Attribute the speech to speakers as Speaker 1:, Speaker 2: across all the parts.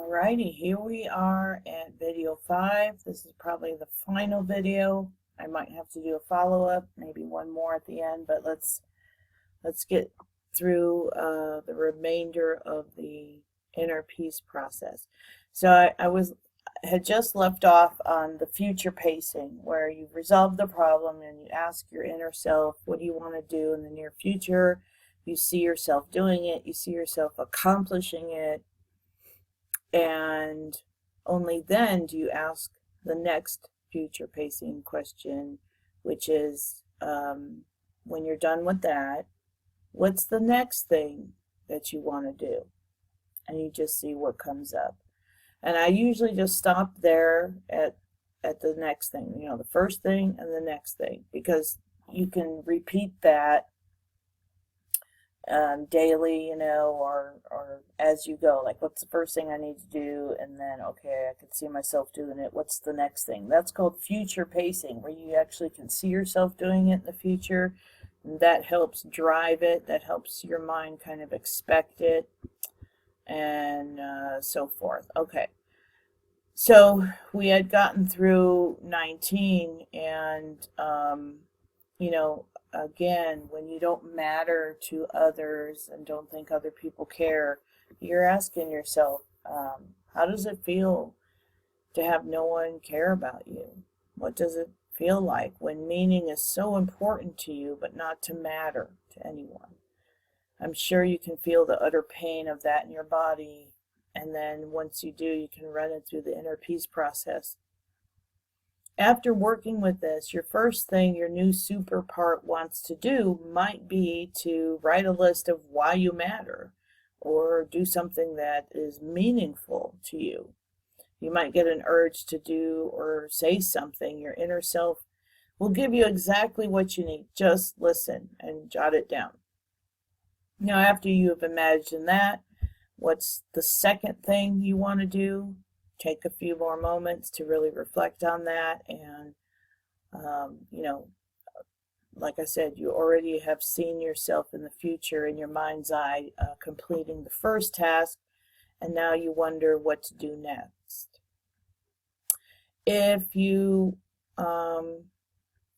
Speaker 1: Alrighty, here we are at video 5. This is probably the final video. I might have to do a follow-up, maybe one more at the end, but let's get through the remainder of the inner peace process. So I had just left off on the future pacing, where you've resolved the problem and you ask your inner self, what do you want to do in the near future? You see yourself doing it, you see yourself accomplishing it, and only then do you ask the next future pacing question, which is, when you're done with that, what's the next thing that you want to do? And you just see what comes up. And I usually just stop there at the next thing, the first thing and the next thing, because you can repeat that daily, or as you go, like, what's the first thing I need to do, and then, okay, I can see myself doing it, what's the next thing? That's called future pacing, where you actually can see yourself doing it in the future, and that helps drive it, that helps your mind kind of expect it, and so forth. Okay, so we had gotten through 19, and again, when you don't matter to others and don't think other people care, you're asking yourself, how does it feel to have no one care about you? What does it feel like when meaning is so important to you but not to matter to anyone? I'm sure you can feel the utter pain of that in your body, and then once you do, you can run it through the inner peace process. After working with this, your first thing your new super part wants to do might be to write a list of why you matter, or do something that is meaningful to you. You might get an urge to do or say something. Your inner self will give you exactly what you need. Just listen and jot it down. Now, after you have imagined that, what's the second thing you want to do? Take a few more moments to really reflect on that, and like I said, you already have seen yourself in the future in your mind's eye, completing the first task, and now you wonder what to do next. If you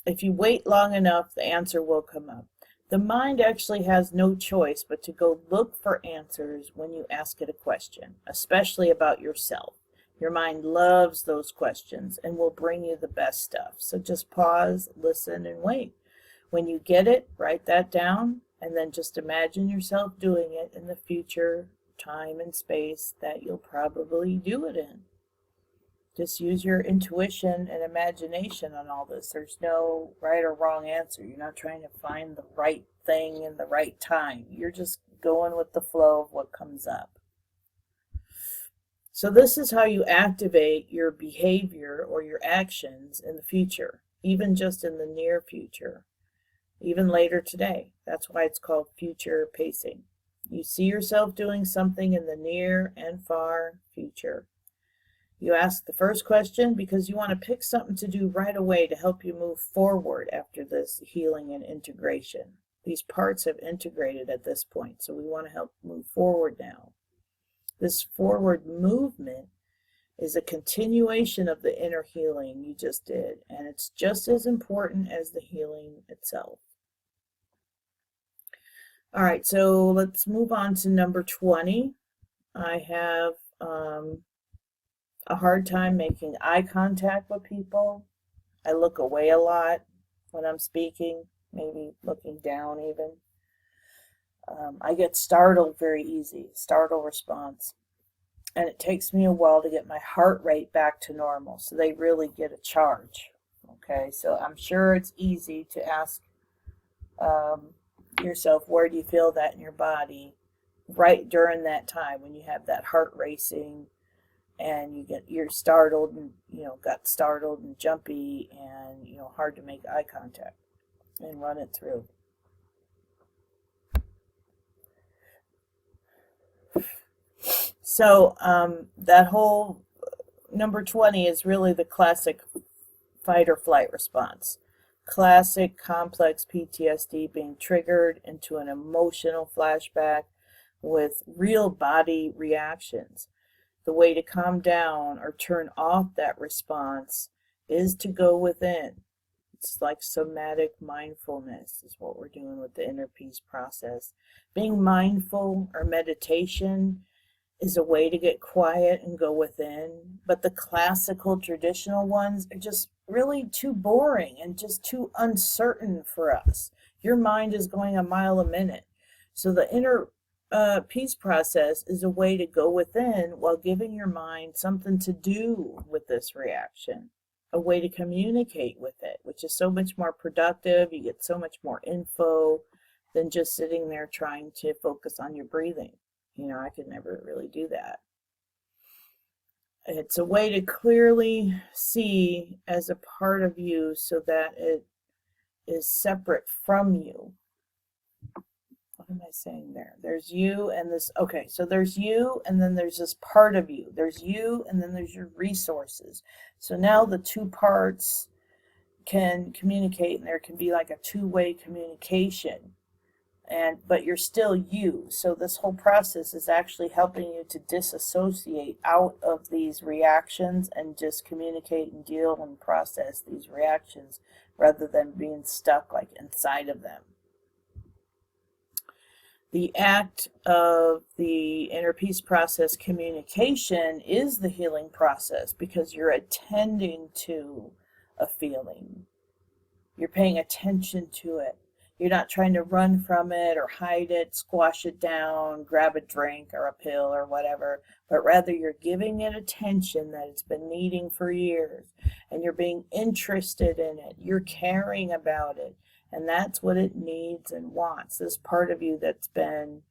Speaker 1: wait long enough, the answer will come up. The mind actually has no choice but to go look for answers when you ask it a question, especially about yourself. Your mind loves those questions and will bring you the best stuff. So just pause, listen, and wait. When you get it, write that down, and then just imagine yourself doing it in the future time and space that you'll probably do it in. Just use your intuition and imagination on all this. There's no right or wrong answer. You're not trying to find the right thing in the right time. You're just going with the flow of what comes up. So this is how you activate your behavior or your actions in the future, even just in the near future, even later today. That's why it's called future pacing. You see yourself doing something in the near and far future. You ask the first question because you want to pick something to do right away to help you move forward after this healing and integration. These parts have integrated at this point, so we want to help move forward now. This forward movement is a continuation of the inner healing you just did, and it's just as important as the healing itself. All right, so let's move on to number 20. I have a hard time making eye contact with people. I look away a lot when I'm speaking, maybe looking down even. I get startled very easy, startle response. And it takes me a while to get my heart rate back to normal, so they really get a charge. Okay, so I'm sure it's easy to ask yourself, where do you feel that in your body right during that time when you have that heart racing and you're startled and got startled and jumpy and hard to make eye contact, and run it through. So that whole number 20 is really the classic fight or flight response. Classic complex PTSD being triggered into an emotional flashback with real body reactions. The way to calm down or turn off that response is to go within. It's like somatic mindfulness is what we're doing with the inner peace process. Being mindful or meditation is a way to get quiet and go within, but the classical traditional ones are just really too boring and just too uncertain for us. Your mind is going a mile a minute. So the inner peace process is a way to go within while giving your mind something to do with this reaction, a way to communicate with it, which is so much more productive. You get so much more info than just sitting there trying to focus on your breathing. I could never really do that. It's a way to clearly see as a part of you so that it is separate from you. What am I saying there? There's you and this. Okay, so there's you and then there's this part of you. There's you and then there's your resources. So now the two parts can communicate, and there can be like a two-way communication. But you're still you. So this whole process is actually helping you to disassociate out of these reactions and just communicate and deal and process these reactions rather than being stuck like inside of them. The act of the inner peace process communication is the healing process because you're attending to a feeling. You're paying attention to it. You're not trying to run from it or hide it, squash it down, grab a drink or a pill or whatever, but rather you're giving it attention that it's been needing for years, and you're being interested in it. You're caring about it, and that's what it needs and wants, this part of you that's been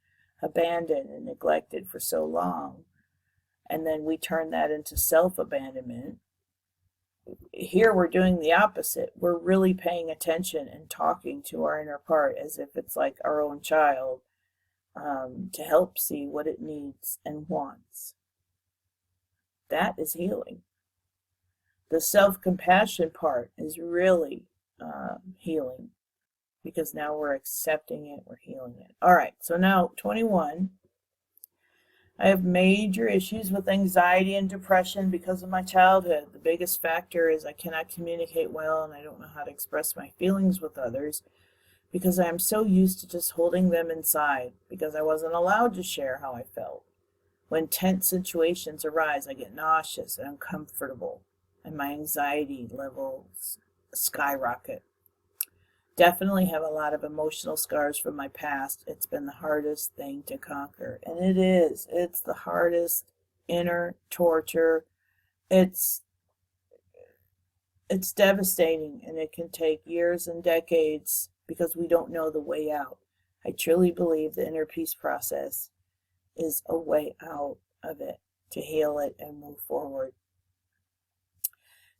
Speaker 1: abandoned and neglected for so long. And then we turn that into self-abandonment. Here we're doing the opposite. We're really paying attention and talking to our inner part as if it's like our own child, to help see what it needs and wants. That is healing. The self-compassion part is really healing because now we're accepting it, we're healing it. All right, so now 21. I have major issues with anxiety and depression because of my childhood. The biggest factor is I cannot communicate well and I don't know how to express my feelings with others because I am so used to just holding them inside because I wasn't allowed to share how I felt. When tense situations arise, I get nauseous and uncomfortable and my anxiety levels skyrocket. Definitely have a lot of emotional scars from my past. It's been the hardest thing to conquer. And it is. It's the hardest inner torture. It's devastating, and it can take years and decades because we don't know the way out. I truly believe the inner peace process is a way out of it, to heal it and move forward.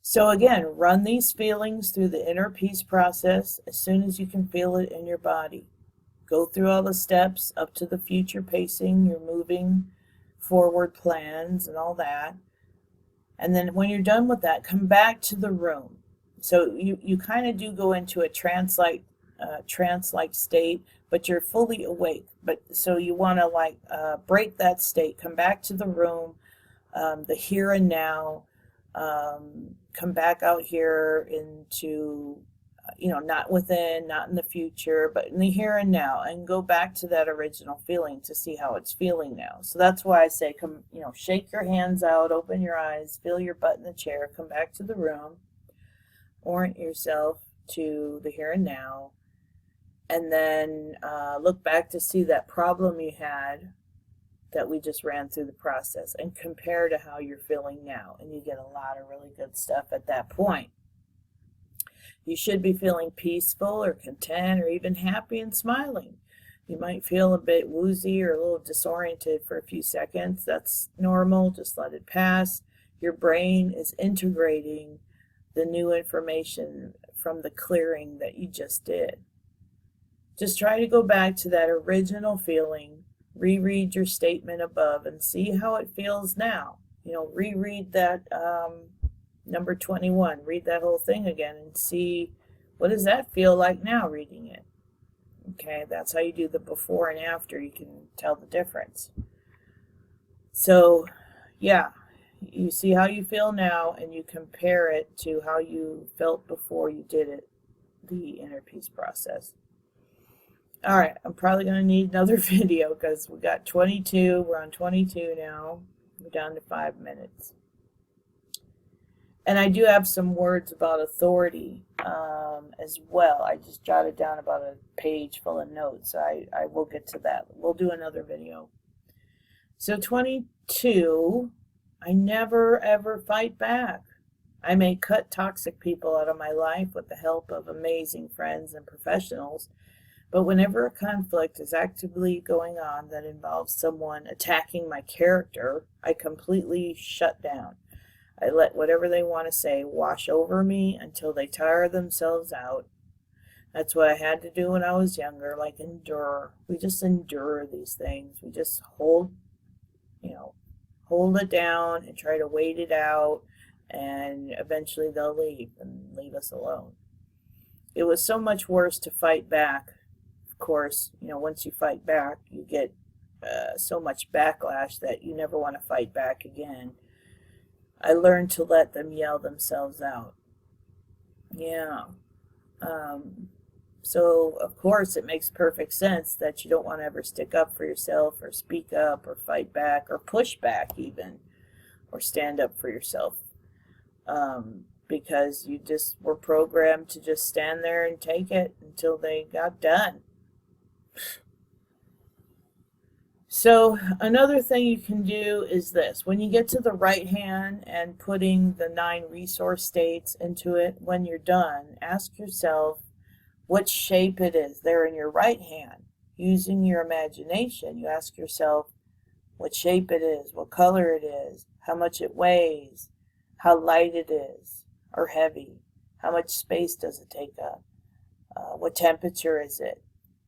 Speaker 1: So again, run these feelings through the inner peace process as soon as you can feel it in your body. Go through all the steps up to the future pacing, your moving forward plans and all that. And then when you're done with that, come back to the room. So you kind of do go into a trance-like state, but you're fully awake. But so you want to break that state, come back to the room, the here and now. Come back out here into, not within, not in the future, but in the here and now, and go back to that original feeling to see how it's feeling now. So that's why I say, come, shake your hands out, open your eyes, feel your butt in the chair, come back to the room, orient yourself to the here and now, and then look back to see that problem you had that we just ran through the process and compare to how you're feeling now, and you get a lot of really good stuff at that point. You should be feeling peaceful or content or even happy and smiling. You might feel a bit woozy or a little disoriented for a few seconds. That's normal. Just let it pass. Your brain is integrating the new information from the clearing that you just did. Just try to go back to that original feeling. Reread your statement above and see how it feels now. Reread that number 21. Read that whole thing again and see what does that feel like now reading it. Okay, that's how you do the before and after. You can tell the difference. So yeah, you see how you feel now and you compare it to how you felt before you did it, the inner peace process. All right, I'm probably going to need another video because we got 22. We're on 22 now. We're down to 5 minutes. And I do have some words about authority as well. I just jotted down about a page full of notes. I will get to that. We'll do another video. So 22, I never ever fight back. I may cut toxic people out of my life with the help of amazing friends and professionals, but whenever a conflict is actively going on that involves someone attacking my character, I completely shut down. I let whatever they want to say wash over me until they tire themselves out. That's what I had to do when I was younger, like endure. We just endure these things. We just hold it down and try to wait it out, and eventually they'll leave and leave us alone. It was so much worse to fight back. Of course, once you fight back, you get so much backlash that you never want to fight back again. I learned to let them yell themselves out. Yeah. So, of course, it makes perfect sense that you don't want to ever stick up for yourself or speak up or fight back or push back even or stand up for yourself, because you just were programmed to just stand there and take it until they got done. So another thing you can do is this. When you get to the right hand and putting the 9 resource states into it, when you're done, ask yourself what shape it is there in your right hand. Using your imagination, you ask yourself what shape it is, what color it is, how much it weighs, how light it is or heavy, how much space does it take up, what temperature is it,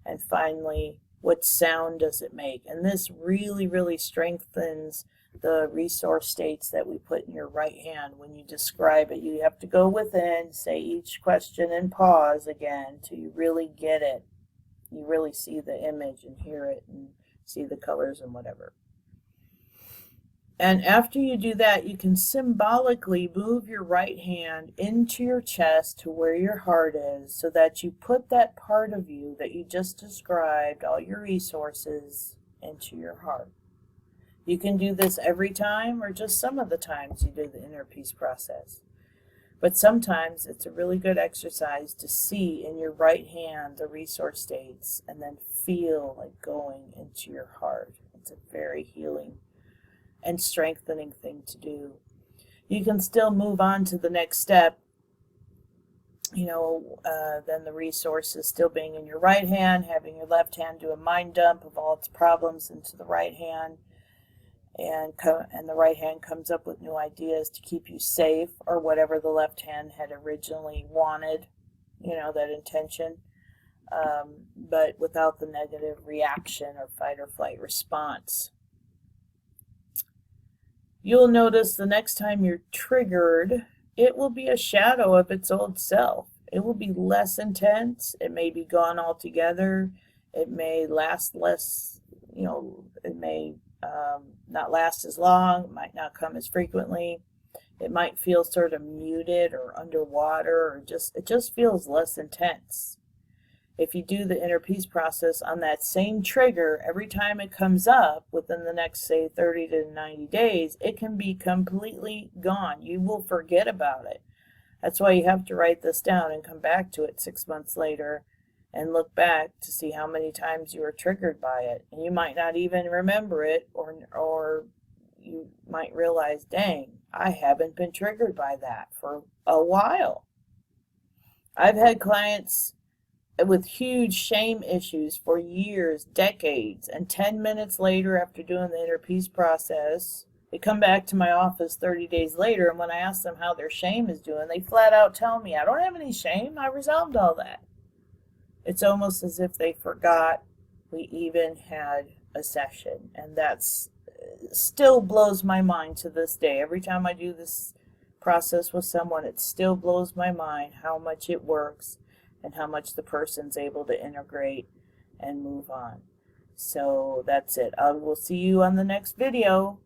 Speaker 1: and finally, what sound does it make? And this really, really strengthens the resource states that we put in your right hand when you describe it. You have to go within, say each question, and pause again till you really get it. You really see the image and hear it and see the colors and whatever. And after you do that, you can symbolically move your right hand into your chest to where your heart is so that you put that part of you that you just described, all your resources, into your heart. You can do this every time or just some of the times you do the inner peace process. But sometimes it's a really good exercise to see in your right hand the resource states and then feel like going into your heart. It's a very healing and strengthening thing to do. You can still move on to the next step, then the resources still being in your right hand, having your left hand do a mind dump of all its problems into the right hand, and the right hand comes up with new ideas to keep you safe or whatever the left hand had originally wanted, that intention, but without the negative reaction or fight or flight response. You'll notice the next time you're triggered, it will be a shadow of its old self. It will be less intense. It may be gone altogether. It may last less, it may not last as long. It might not come as frequently. It might feel sort of muted or underwater, or it just feels less intense. If you do the inner peace process on that same trigger, every time it comes up within the next, say, 30 to 90 days, it can be completely gone. You will forget about it. That's why you have to write this down and come back to it 6 months later and look back to see how many times you were triggered by it. And you might not even remember it, or you might realize, dang, I haven't been triggered by that for a while. I've had clients with huge shame issues for years, decades, and 10 minutes later after doing the inner peace process, they come back to my office 30 days later, and when I ask them how their shame is doing, they flat out tell me, I don't have any shame, I resolved all that. It's almost as if they forgot we even had a session, and that's still blows my mind to this day. Every time I do this process with someone, it still blows my mind how much it works and how much the person's able to integrate and move on. So that's it. I will see you on the next video.